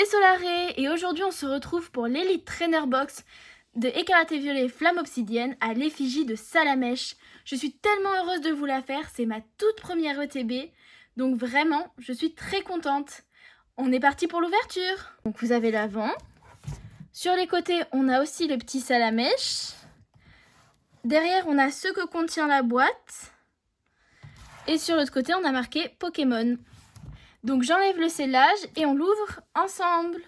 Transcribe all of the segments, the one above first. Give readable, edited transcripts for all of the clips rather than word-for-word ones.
c'est Solaré et aujourd'hui on se retrouve pour l'Elite Trainer Box de Écarlate Violet Flamme Obsidienne à l'effigie de Salamèche. Je suis tellement heureuse de vous la faire, c'est ma toute première ETB, donc vraiment je suis très contente. On est parti pour l'ouverture. Donc vous avez l'avant, sur les côtés on a aussi le petit Salamèche, derrière on a ce que contient la boîte et sur l'autre côté on a marqué Pokémon. Donc j'enlève le scellage et on l'ouvre ensemble.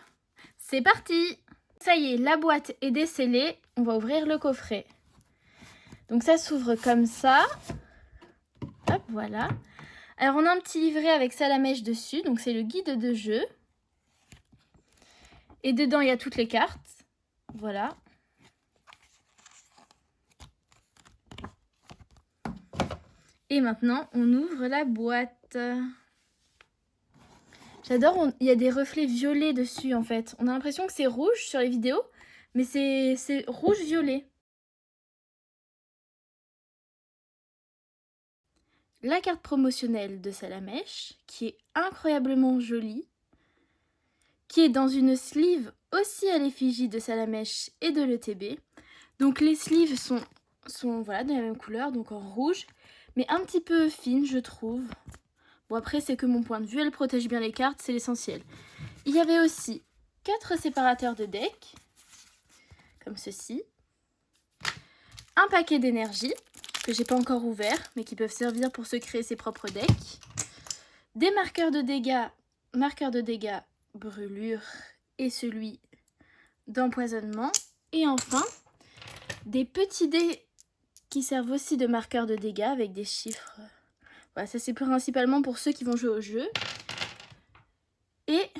C'est parti! Ça y est, la boîte est descellée. On va ouvrir le coffret. Donc ça s'ouvre comme ça. Hop, voilà. Alors on a un petit livret avec Salamèche dessus. Donc c'est le guide de jeu. Et dedans il y a toutes les cartes. Voilà. Et maintenant on ouvre la boîte. J'adore, il y a des reflets violets dessus en fait. On a l'impression que c'est rouge sur les vidéos, mais c'est rouge-violet. La carte promotionnelle de Salamèche, qui est incroyablement jolie, qui est dans une sleeve aussi à l'effigie de Salamèche et de l'ETB. Donc les sleeves sont voilà, de la même couleur, donc en rouge, mais un petit peu fine je trouve. Bon après c'est que mon point de vue, elle protège bien les cartes, c'est l'essentiel. Il y avait aussi 4 séparateurs de deck, comme ceci. Un paquet d'énergie, que j'ai pas encore ouvert, mais qui peuvent servir pour se créer ses propres decks. Des marqueurs de dégâts, brûlure et celui d'empoisonnement. Et enfin, des petits dés qui servent aussi de marqueurs de dégâts avec des chiffres. Voilà, ça c'est principalement pour ceux qui vont jouer au jeu. Et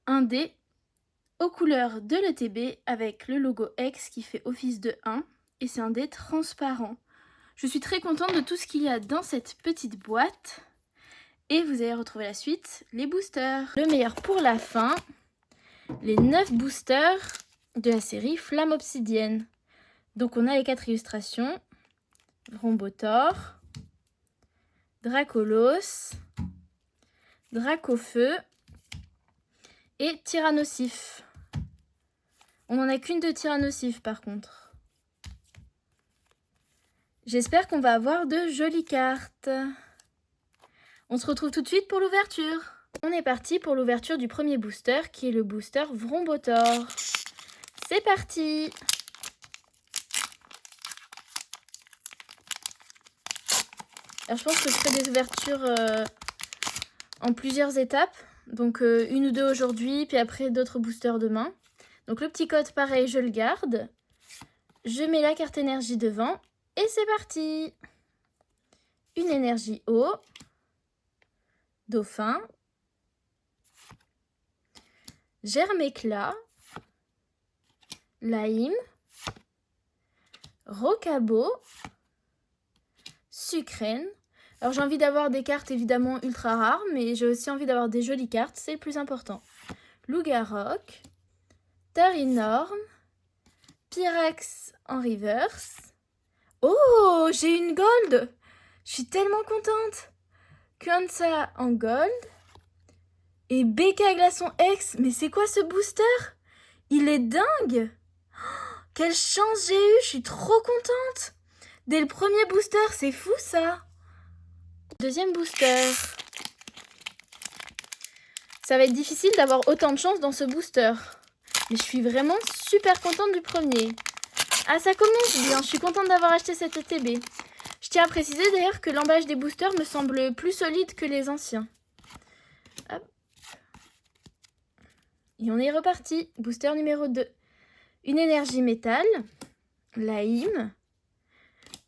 un dé aux couleurs de l'ETB avec le logo X qui fait office de 1. Et c'est un dé transparent. Je suis très contente de tout ce qu'il y a dans cette petite boîte. Et vous allez retrouver la suite, les boosters. Le meilleur pour la fin, les 9 boosters de la série Flamme Obsidienne. Donc on a les 4 illustrations. Vrombotor, Dracolos, Dracofeu et Tyrannosif. On n'en a qu'une de Tyrannosif par contre. J'espère qu'on va avoir de jolies cartes. On se retrouve tout de suite pour l'ouverture. On est parti pour l'ouverture du premier booster qui est le booster Vrombotor. C'est parti! Alors je pense que je ferai des ouvertures en plusieurs étapes. Donc une ou deux aujourd'hui, puis après d'autres boosters demain. Donc le petit code pareil, je le garde. Je mets la carte énergie devant et c'est parti! Une énergie eau. Dauphin, Germe-éclat, Laïm, Rocabo, Sucrène. Alors j'ai envie d'avoir des cartes évidemment ultra rares, mais j'ai aussi envie d'avoir des jolies cartes, c'est le plus important. Lougaroc, Tarinorm, Pyrax en reverse. Oh, j'ai une gold! Je suis tellement contente! Quanza en gold. Et BK Glaçon X, mais c'est quoi ce booster? Il est dingue! Oh, quelle chance j'ai eue, je suis trop contente! Dès le premier booster, c'est fou ça! Deuxième booster. Ça va être difficile d'avoir autant de chance dans ce booster. Mais je suis vraiment super contente du premier. Ah, ça commence bien, je suis contente d'avoir acheté cette ETB. Je tiens à préciser d'ailleurs que l'emballage des boosters me semble plus solide que les anciens. Hop. Et on est reparti. Booster numéro 2. Une énergie métal. Laïm.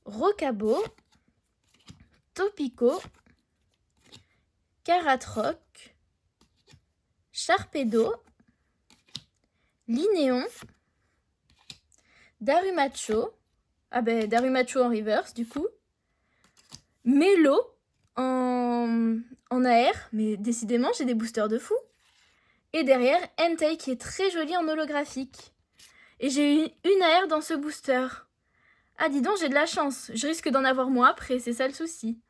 Rocabo. Topico. Caratroc. Sharpedo. Linéon. Darumacho. Ah ben Darumacho en reverse du coup. Mélo en AR. Mais décidément j'ai des boosters de fou. Et derrière, Entei qui est très jolie en holographique. Et j'ai eu une AR dans ce booster. Ah dis donc, j'ai de la chance. Je risque d'en avoir moins après, c'est ça le souci.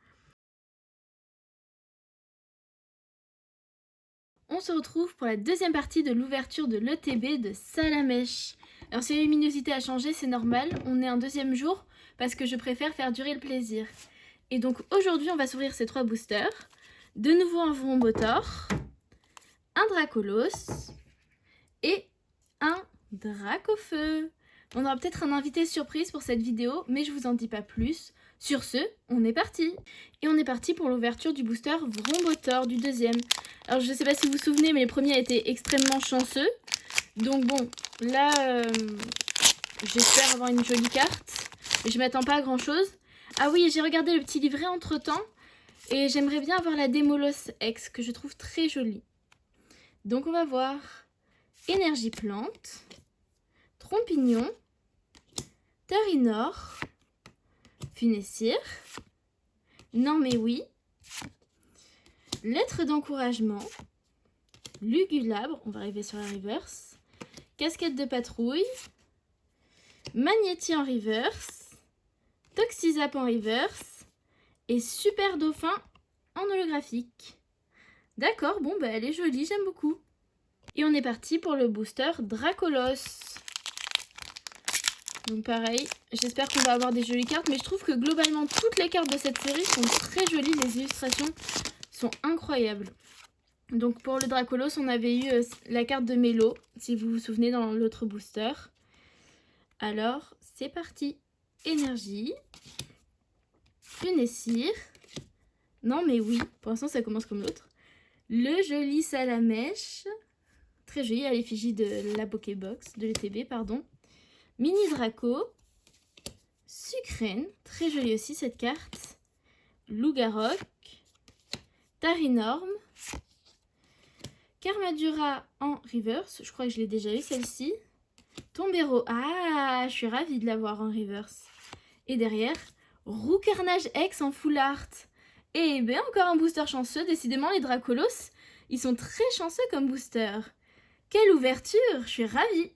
on se retrouve pour la deuxième partie de l'ouverture de l'ETB de Salamèche. Alors si la luminosité a changé, c'est normal, on est un deuxième jour parce que je préfère faire durer le plaisir. Et donc aujourd'hui, on va s'ouvrir ces 3 boosters. De nouveau un Vrombotor, un Dracolos et un Dracofeu. On aura peut-être un invité surprise pour cette vidéo, mais je vous en dis pas plus. Sur ce, on est parti. Et on est parti pour l'ouverture du booster Vrombotor, du deuxième. Alors je sais pas si vous vous souvenez, mais le premier a été extrêmement chanceux. Donc bon, là, j'espère avoir une jolie carte. Mais je m'attends pas à grand chose. Ah oui, j'ai regardé le petit livret entre temps. Et j'aimerais bien avoir la Démolos X, que je trouve très jolie. Donc on va voir. Énergie plante. Trompignon. Tarinor. Funessir. Non mais oui. Lettre d'encouragement. Lugulabre. On va arriver sur la reverse. Casquette de patrouille. Magnéti en reverse. Toxizap en reverse. Et Super Dauphin en holographique. D'accord, bon bah elle est jolie, j'aime beaucoup. Et on est parti pour le booster Dracolos. Donc pareil, j'espère qu'on va avoir des jolies cartes, mais je trouve que globalement toutes les cartes de cette série sont très jolies, les illustrations sont incroyables. Donc pour le Dracolos, on avait eu la carte de Mélo, si vous vous souvenez dans l'autre booster. Alors, c'est parti. Énergie. Funessir. Non mais oui, pour l'instant ça commence comme l'autre. Le joli Salamèche. Très joli à l'effigie de la Pokébox, de l'ETB, pardon. Mini Draco. Sucrène, très jolie aussi cette carte. Lougarok. Tarinorm. Karmadura en reverse, je crois que je l'ai déjà eu celle-ci. Tombero, ah, je suis ravie de l'avoir en reverse. Et derrière, Roucarnage X en full art. Et ben encore un booster chanceux, décidément les Dracolos, ils sont très chanceux comme booster. Quelle ouverture, je suis ravie.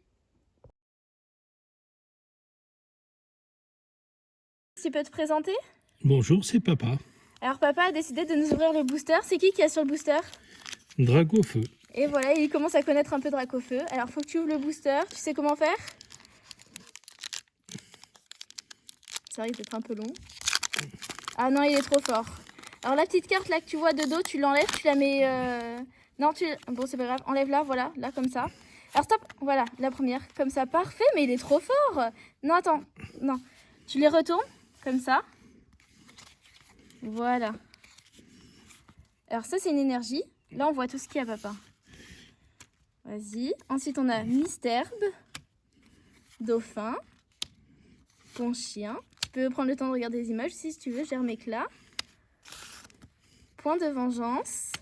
Tu peux te présenter? Bonjour, c'est Papa. Alors papa a décidé de nous ouvrir le booster. C'est qui a sur le booster? Dracofeu. Et voilà, il commence à connaître un peu Dracofeu. Alors faut que tu ouvres le booster. Tu sais comment faire? Ça risque d'être un peu long. Ah non, il est trop fort. Alors la petite carte là que tu vois de dos, tu l'enlèves, tu la mets... Non, bon c'est pas grave, enlève-la, voilà, là comme ça. Alors stop, voilà, la première, comme ça, parfait, mais il est trop fort. Non, attends, non. Tu les retournes, comme ça. Voilà. Alors ça c'est une énergie. Là on voit tout ce qu'il y a, papa. Vas-y. Ensuite on a Misterbe, Dauphin, Ponchien. Tu peux prendre le temps de regarder les images si tu veux, Germéclat. Point de vengeance.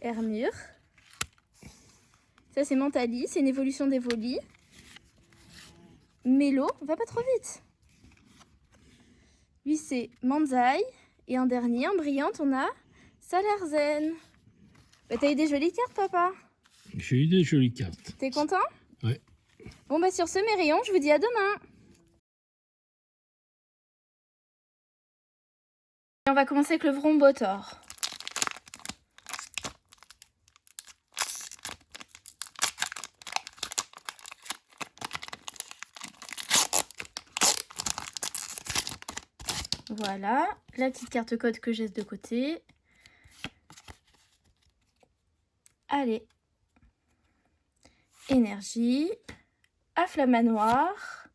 Hermure. Ça c'est Mentali, c'est une évolution d'Evoli. Mélo, va pas trop vite. Lui c'est Manzai. Et en dernier, en brillante, on a Salarzen. Bah, t'as eu des jolies cartes, papa? J'ai eu des jolies cartes. T'es content? Ouais. Bon bah sur ce, mes rayons, je vous dis à demain. Et on va commencer avec le Vrombotor. Voilà, la petite carte code que j'ai de côté. Allez. Énergie. Afflamanoir.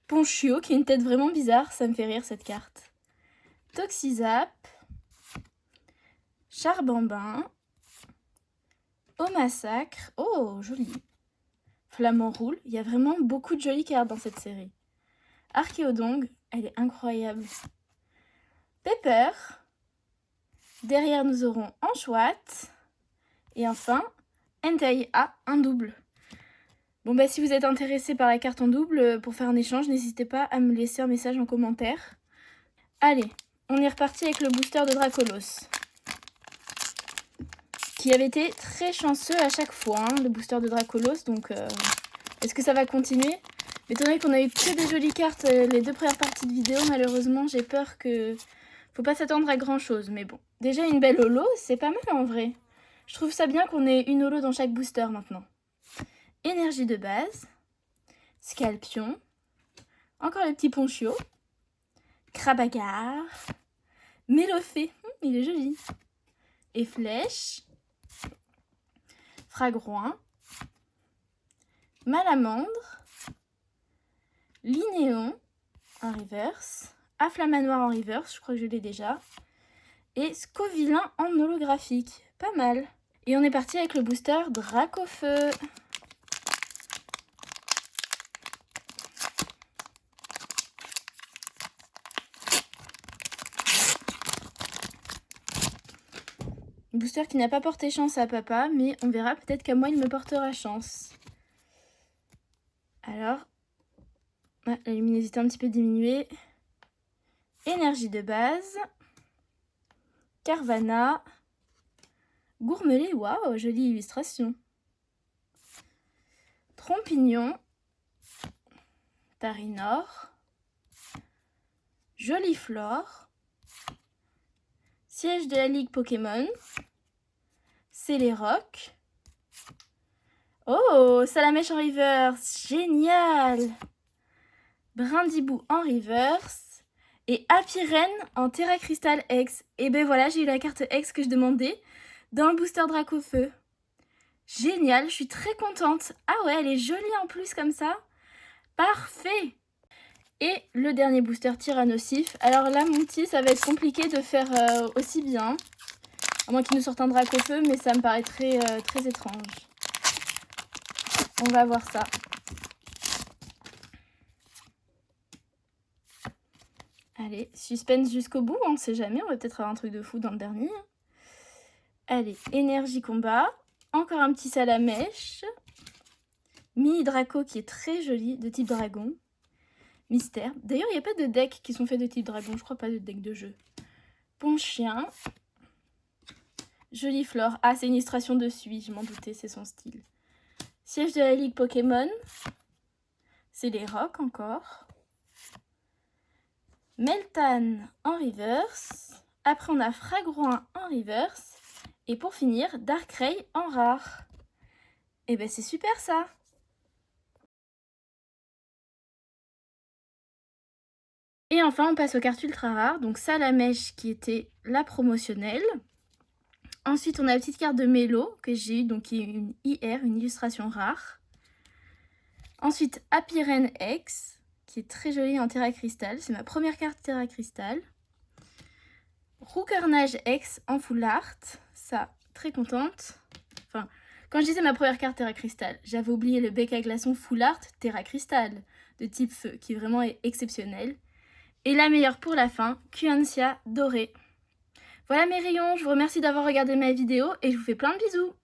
Ponchio, qui a une tête vraiment bizarre, ça me fait rire cette carte. Toxizap. Charbambin. Au massacre. Oh, joli. Flamant roule. Il y a vraiment beaucoup de jolies cartes dans cette série. Archéodongue, elle est incroyable. Pepper. Derrière, nous aurons Anchouat. Et enfin, Entei A, un double. Bon, bah, si vous êtes intéressé par la carte en double, pour faire un échange, n'hésitez pas à me laisser un message en commentaire. Allez, on est reparti avec le booster de Dracolos. Qui avait été très chanceux à chaque fois, hein, le booster de Dracolos. Donc, est-ce que ça va continuer? Étant donné qu'on a eu que des jolies cartes les 2 premières parties de vidéo, malheureusement, j'ai peur que... Faut pas s'attendre à grand chose, mais bon. Déjà, une belle holo, c'est pas mal en vrai. Je trouve ça bien qu'on ait une holo dans chaque booster maintenant. Énergie de base, Scalpion, encore le petit Ponchio, Crabagar, Mélofée, il est joli, et Flèche, Fragroin, Malamandre, Linéon en reverse, Afflamanoir en reverse, je crois que je l'ai déjà, et Scovillain en holographique, pas mal. Et on est parti avec le booster Dracofeu. Booster qui n'a pas porté chance à papa, mais on verra, peut-être qu'à moi il me portera chance. Alors, la luminosité un petit peu diminuée. Énergie de base, Carvana, Gourmelet, waouh, jolie illustration. Trompignon, Tarinor, Joliflore, Siège de la Ligue Pokémon, Céléroc. Oh, Salamèche en reverse, génial! Brindibou en reverse et Happyren en Terra Crystal X. Et ben voilà, j'ai eu la carte X que je demandais dans le booster Dracofeu. Génial, je suis très contente. Ah ouais, elle est jolie en plus comme ça. Parfait! Et le dernier booster Tyrannosif. Alors là, mon petit, ça va être compliqué de faire aussi bien. À moins qu'il nous sorte un Dracofeu, mais ça me paraît très étrange. On va voir ça. Allez, suspense jusqu'au bout, on ne sait jamais, on va peut-être avoir un truc de fou dans le dernier. Allez, énergie combat, encore un petit Salamèche, mini Draco qui est très joli, de type dragon, mystère. D'ailleurs, il n'y a pas de decks qui sont faits de type dragon, je crois pas de deck de jeu. Ponchien, Joliflore, ah c'est une illustration de Sui, je m'en doutais, c'est son style. Siège de la Ligue Pokémon, c'est les Rocs encore. Meltan en reverse. Après, on a Fragroin en reverse. Et pour finir, Darkrai en rare. Et ben c'est super ça. Et enfin, on passe aux cartes ultra rares. Donc Salamèche qui était la promotionnelle. Ensuite, on a la petite carte de Mélo que j'ai eue, donc qui est une IR, une illustration rare. Ensuite, Happyren X, qui est très jolie en Terra Crystal. C'est ma première carte Terra Crystal. Roucarnage X en full art. Ça, très contente. Enfin, quand je disais ma première carte Terra Crystal, j'avais oublié le bec à glaçon full art Terra Crystal de type feu, qui vraiment est exceptionnel. Et la meilleure pour la fin, Quancia doré. Voilà mes rayons, je vous remercie d'avoir regardé ma vidéo et je vous fais plein de bisous.